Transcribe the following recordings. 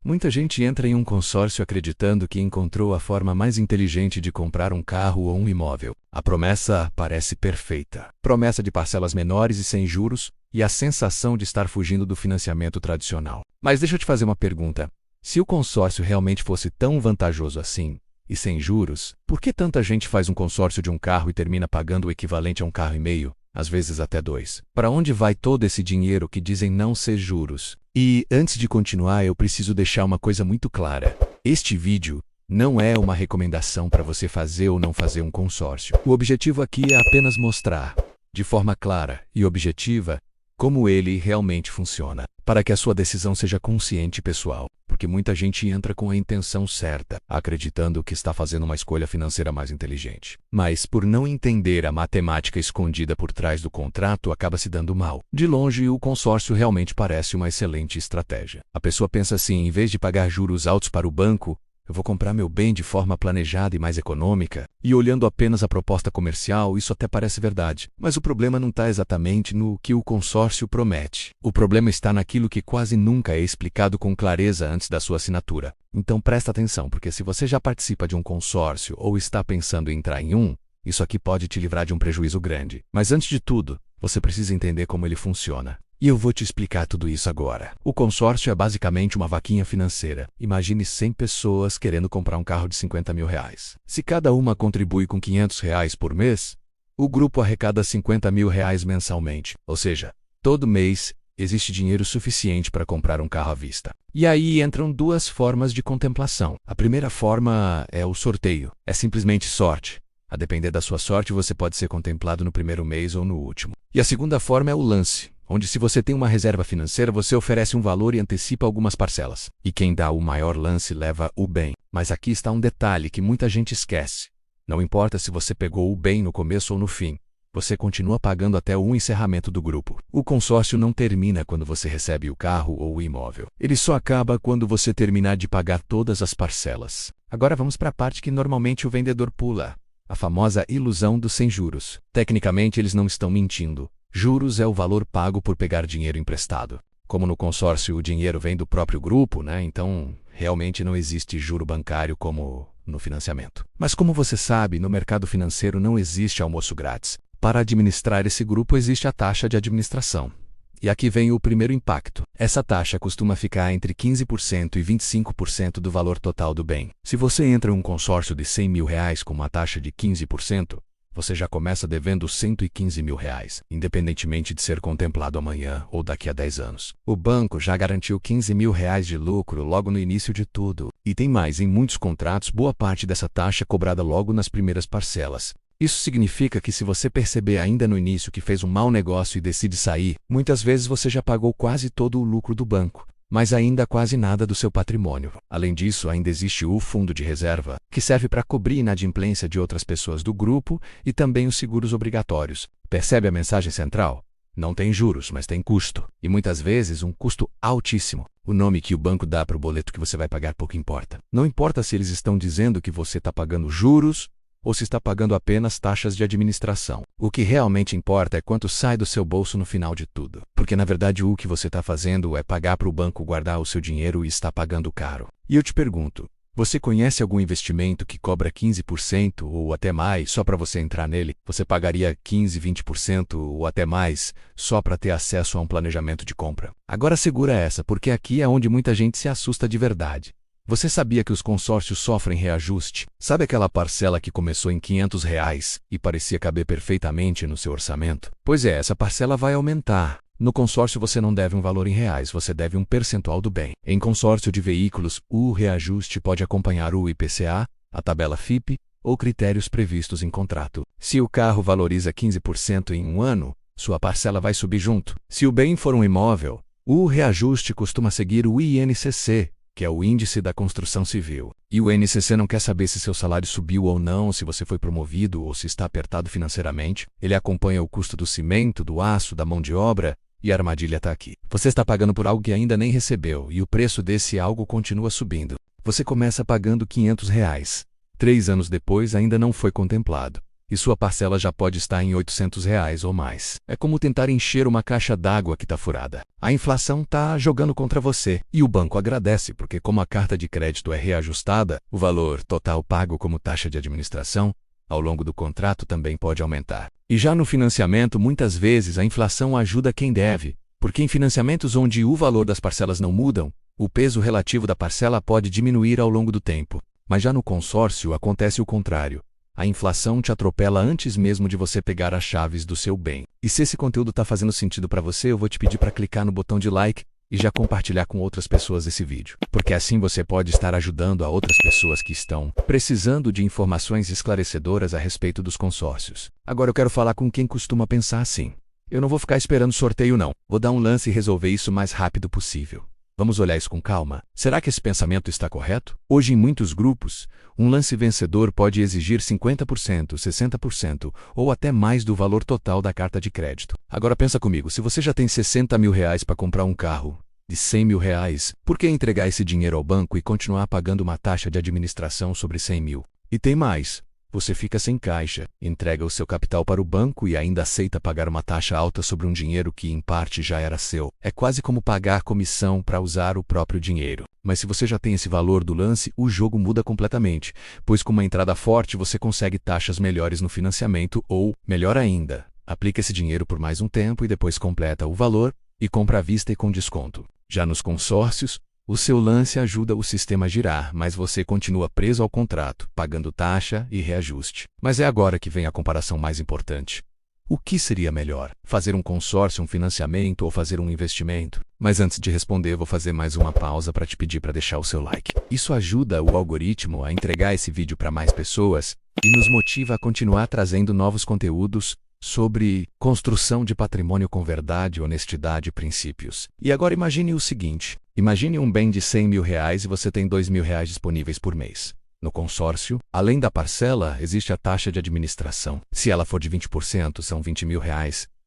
Muita gente entra em um consórcio acreditando que encontrou a forma mais inteligente de comprar um carro ou um imóvel. A promessa parece perfeita. Promessa de parcelas menores e sem juros, e a sensação de estar fugindo do financiamento tradicional. Mas deixa eu te fazer uma pergunta. Se o consórcio realmente fosse tão vantajoso assim, e sem juros, por que tanta gente faz um consórcio de um carro e termina pagando o equivalente a um carro e meio? Às vezes até dois. Para onde vai todo esse dinheiro que dizem não ser juros? E, antes de continuar, eu preciso deixar uma coisa muito clara. Este vídeo não é uma recomendação para você fazer ou não fazer um consórcio. O objetivo aqui é apenas mostrar, de forma clara e objetiva, como ele realmente funciona, para que a sua decisão seja consciente e pessoal. Porque muita gente entra com a intenção certa, acreditando que está fazendo uma escolha financeira mais inteligente. Mas, por não entender a matemática escondida por trás do contrato, acaba se dando mal. De longe, o consórcio realmente parece uma excelente estratégia. A pessoa pensa assim, em vez de pagar juros altos para o banco, eu vou comprar meu bem de forma planejada e mais econômica. E olhando apenas a proposta comercial, isso até parece verdade. Mas o problema não está exatamente no que o consórcio promete. O problema está naquilo que quase nunca é explicado com clareza antes da sua assinatura. Então presta atenção, porque se você já participa de um consórcio ou está pensando em entrar em um, isso aqui pode te livrar de um prejuízo grande. Mas antes de tudo, você precisa entender como ele funciona. E eu vou te explicar tudo isso agora. O consórcio é basicamente uma vaquinha financeira. Imagine 100 pessoas querendo comprar um carro de 50 mil reais. Se cada uma contribui com 500 reais por mês, o grupo arrecada 50 mil reais mensalmente. Ou seja, todo mês existe dinheiro suficiente para comprar um carro à vista. E aí entram duas formas de contemplação. A primeira forma é o sorteio. É simplesmente sorte. A depender da sua sorte, você pode ser contemplado no primeiro mês ou no último. E a segunda forma é o lance, onde se você tem uma reserva financeira, você oferece um valor e antecipa algumas parcelas. E quem dá o maior lance leva o bem. Mas aqui está um detalhe que muita gente esquece. Não importa se você pegou o bem no começo ou no fim, você continua pagando até o encerramento do grupo. O consórcio não termina quando você recebe o carro ou o imóvel. Ele só acaba quando você terminar de pagar todas as parcelas. Agora vamos para a parte que normalmente o vendedor pula. A famosa ilusão dos sem juros. Tecnicamente, eles não estão mentindo. Juros é o valor pago por pegar dinheiro emprestado. Como no consórcio o dinheiro vem do próprio grupo, então realmente não existe juro bancário como no financiamento. Mas como você sabe, no mercado financeiro não existe almoço grátis. Para administrar esse grupo existe a taxa de administração. E aqui vem o primeiro impacto. Essa taxa costuma ficar entre 15% e 25% do valor total do bem. Se você entra em um consórcio de 100 mil reais com uma taxa de 15%, você já começa devendo 115 mil reais, independentemente de ser contemplado amanhã ou daqui a 10 anos. O banco já garantiu 15 mil reais de lucro logo no início de tudo. E tem mais, em muitos contratos, boa parte dessa taxa é cobrada logo nas primeiras parcelas. Isso significa que se você perceber ainda no início que fez um mau negócio e decide sair, muitas vezes você já pagou quase todo o lucro do banco, mas ainda quase nada do seu patrimônio. Além disso, ainda existe o fundo de reserva, que serve para cobrir a inadimplência de outras pessoas do grupo e também os seguros obrigatórios. Percebe a mensagem central? Não tem juros, mas tem custo. E muitas vezes um custo altíssimo. O nome que o banco dá para o boleto que você vai pagar pouco importa. Não importa se eles estão dizendo que você está pagando juros ou se está pagando apenas taxas de administração. O que realmente importa é quanto sai do seu bolso no final de tudo. Porque na verdade o que você está fazendo é pagar para o banco guardar o seu dinheiro e está pagando caro. E eu te pergunto, você conhece algum investimento que cobra 15% ou até mais só para você entrar nele? Você pagaria 15, 20% ou até mais só para ter acesso a um planejamento de compra? Agora segura essa, porque aqui é onde muita gente se assusta de verdade. Você sabia que os consórcios sofrem reajuste? Sabe aquela parcela que começou em 500 reais e parecia caber perfeitamente no seu orçamento? Pois é, essa parcela vai aumentar. No consórcio você não deve um valor em reais, você deve um percentual do bem. Em consórcio de veículos, o reajuste pode acompanhar o IPCA, a tabela FIPE ou critérios previstos em contrato. Se o carro valoriza 15% em um ano, sua parcela vai subir junto. Se o bem for um imóvel, o reajuste costuma seguir o INCC, que é o Índice da Construção Civil. E o INCC não quer saber se seu salário subiu ou não, se você foi promovido ou se está apertado financeiramente. Ele acompanha o custo do cimento, do aço, da mão de obra, e a armadilha está aqui. Você está pagando por algo que ainda nem recebeu, e o preço desse algo continua subindo. Você começa pagando 500 reais. 3 anos depois ainda não foi contemplado. e sua parcela já pode estar em R$ 800 ou mais. É como tentar encher uma caixa d'água que está furada. A inflação está jogando contra você, e o banco agradece porque, como a carta de crédito é reajustada, o valor total pago como taxa de administração ao longo do contrato também pode aumentar. E já no financiamento, muitas vezes a inflação ajuda quem deve, porque em financiamentos onde o valor das parcelas não mudam, o peso relativo da parcela pode diminuir ao longo do tempo. Mas já no consórcio acontece o contrário. A inflação te atropela antes mesmo de você pegar as chaves do seu bem. E se esse conteúdo está fazendo sentido para você, eu vou te pedir para clicar no botão de like e já compartilhar com outras pessoas esse vídeo. Porque assim você pode estar ajudando a outras pessoas que estão precisando de informações esclarecedoras a respeito dos consórcios. Agora eu quero falar com quem costuma pensar assim. Eu não vou ficar esperando sorteio não. Vou dar um lance e resolver isso o mais rápido possível. Vamos olhar isso com calma. Será que esse pensamento está correto? Hoje, em muitos grupos, um lance vencedor pode exigir 50%, 60% ou até mais do valor total da carta de crédito. Agora pensa comigo, se você já tem R$ 60 mil para comprar um carro de R$ 100 mil, por que entregar esse dinheiro ao banco e continuar pagando uma taxa de administração sobre 100 mil? E tem mais. Você fica sem caixa, entrega o seu capital para o banco e ainda aceita pagar uma taxa alta sobre um dinheiro que, em parte, já era seu. É quase como pagar comissão para usar o próprio dinheiro. Mas se você já tem esse valor do lance, o jogo muda completamente, pois com uma entrada forte você consegue taxas melhores no financiamento ou, melhor ainda, aplica esse dinheiro por mais um tempo e depois completa o valor e compra à vista e com desconto. Já nos consórcios, o seu lance ajuda o sistema a girar, mas você continua preso ao contrato, pagando taxa e reajuste. Mas é agora que vem a comparação mais importante. O que seria melhor? Fazer um consórcio, um financiamento ou fazer um investimento? Mas antes de responder, vou fazer mais uma pausa para te pedir para deixar o seu like. Isso ajuda o algoritmo a entregar esse vídeo para mais pessoas e nos motiva a continuar trazendo novos conteúdos sobre construção de patrimônio com verdade, honestidade e princípios. E agora imagine o seguinte. Imagine um bem de R$ 100 mil e você tem R$ 2.000 disponíveis por mês. No consórcio, além da parcela, existe a taxa de administração. Se ela for de 20%, são R$ 20 mil,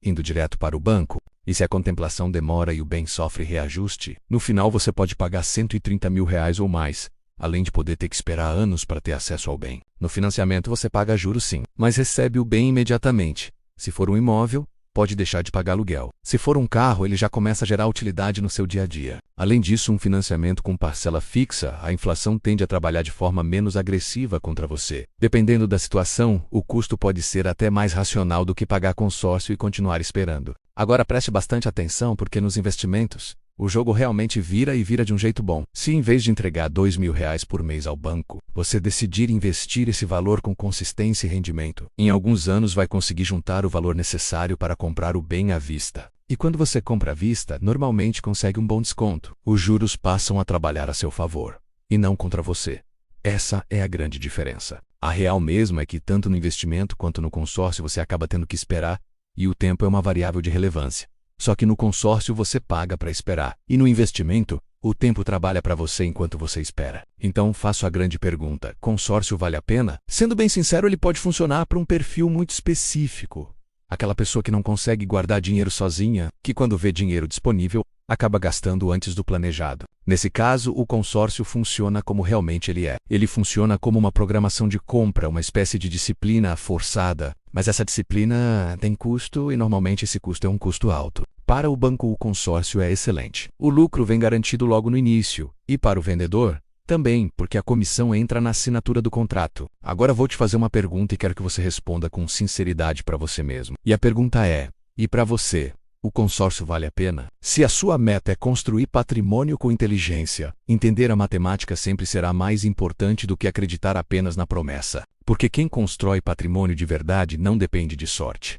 indo direto para o banco. E se a contemplação demora e o bem sofre reajuste, no final você pode pagar R$ 130 mil ou mais, além de poder ter que esperar anos para ter acesso ao bem. No financiamento você paga juros sim, mas recebe o bem imediatamente. Se for um imóvel, pode deixar de pagar aluguel. Se for um carro, ele já começa a gerar utilidade no seu dia a dia. Além disso, um financiamento com parcela fixa, a inflação tende a trabalhar de forma menos agressiva contra você. Dependendo da situação, o custo pode ser até mais racional do que pagar consórcio e continuar esperando. Agora preste bastante atenção porque nos investimentos, o jogo realmente vira e vira de um jeito bom. Se em vez de entregar R$ 2.000 por mês ao banco, você decidir investir esse valor com consistência e rendimento, em alguns anos vai conseguir juntar o valor necessário para comprar o bem à vista. E quando você compra à vista, normalmente consegue um bom desconto. Os juros passam a trabalhar a seu favor, e não contra você. Essa é a grande diferença. A real mesmo é que tanto no investimento quanto no consórcio você acaba tendo que esperar, e o tempo é uma variável de relevância. Só que no consórcio você paga para esperar. E no investimento, o tempo trabalha para você enquanto você espera. Então faço a grande pergunta: consórcio vale a pena? Sendo bem sincero, ele pode funcionar para um perfil muito específico. Aquela pessoa que não consegue guardar dinheiro sozinha, que quando vê dinheiro disponível, acaba gastando antes do planejado. Nesse caso, o consórcio funciona como realmente ele é. Ele funciona como uma programação de compra, uma espécie de disciplina forçada. Mas essa disciplina tem custo e normalmente esse custo é um custo alto. Para o banco, o consórcio é excelente. O lucro vem garantido logo no início. E para o vendedor, também, porque a comissão entra na assinatura do contrato. Agora vou te fazer uma pergunta e quero que você responda com sinceridade para você mesmo. E a pergunta é: e para você, o consórcio vale a pena? Se a sua meta é construir patrimônio com inteligência, entender a matemática sempre será mais importante do que acreditar apenas na promessa. Porque quem constrói patrimônio de verdade não depende de sorte.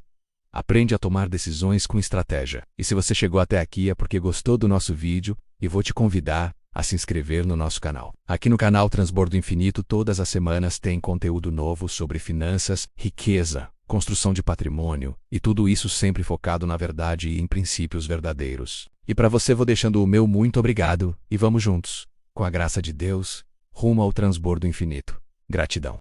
Aprende a tomar decisões com estratégia. E se você chegou até aqui é porque gostou do nosso vídeo e vou te convidar a se inscrever no nosso canal. Aqui no canal Transbordo Infinito, todas as semanas tem conteúdo novo sobre finanças, riqueza, construção de patrimônio, e tudo isso sempre focado na verdade e em princípios verdadeiros. E para você vou deixando o meu muito obrigado, e vamos juntos, com a graça de Deus, rumo ao transbordo infinito. Gratidão.